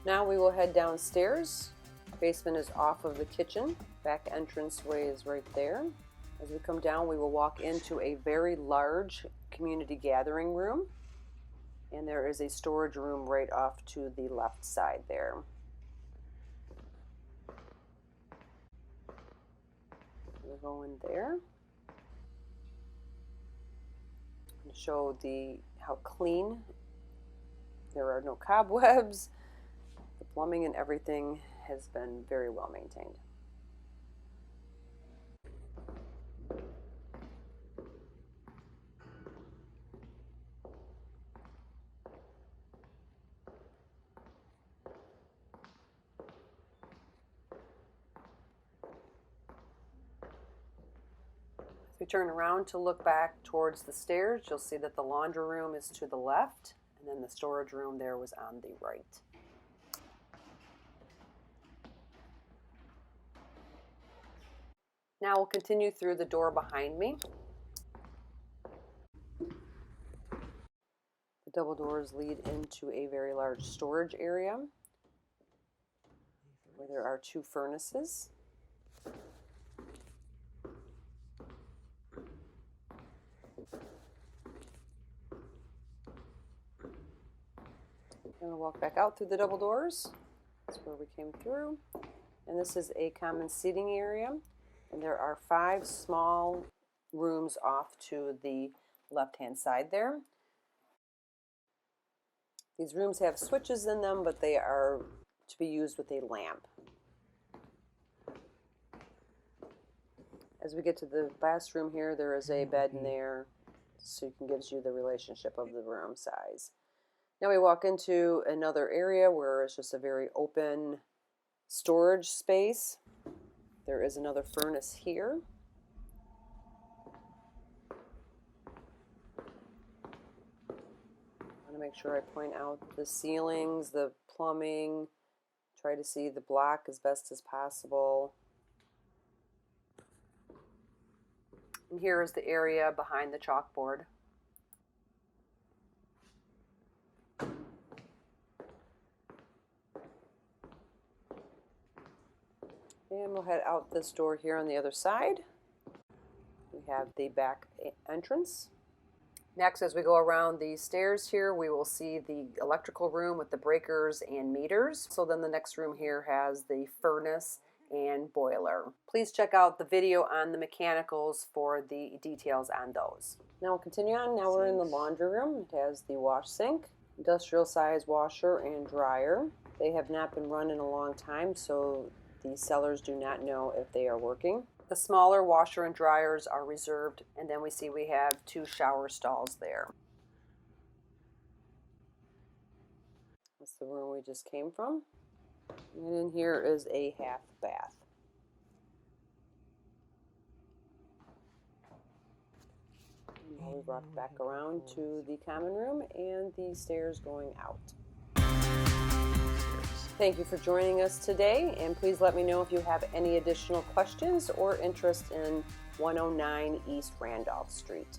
Now we will head downstairs. Basement is off of the kitchen. Back entranceway is right there. As we come down, we will walk into a very large community gathering room. And there is a storage room right off to the left side there. We'll go in there and show how clean. There are no cobwebs. The plumbing and everything has been very well maintained. If we turn around to look back towards the stairs, you'll see that the laundry room is to the left, and then the storage room there was on the right. Now we'll continue through the door behind me. The double doors lead into a very large storage area where there are 2 furnaces. I'm going to walk back out through the double doors. That's where we came through. And this is a common seating area. And there are 5 small rooms off to the left-hand side there. These rooms have switches in them, but they are to be used with a lamp. As we get to the last room here, there is a bed in there, so it gives you the relationship of the room size. Now we walk into another area where it's just a very open storage space. There is another furnace here. I want to make sure I point out the ceilings, the plumbing, try to see the block as best as possible. And here is the area behind the chalkboard. And we'll head out this door here on the other side. We have the back entrance. Next, as we go around the stairs here, we will see the electrical room with the breakers and meters. So then the next room here has the furnace and boiler. Please check out the video on the mechanicals for the details on those. Now we'll continue on. Now we're in the laundry room. It has the wash sink, industrial size washer and dryer. They have not been run in a long time, so the sellers do not know if they are working. The smaller washer and dryers are reserved, and then we see we have 2 shower stalls there. That's the room we just came from. And in here is a half bath. Now we walk back around to the common room and the stairs going out. Thank you for joining us today, and please let me know if you have any additional questions or interest in 109 East Randolph Street.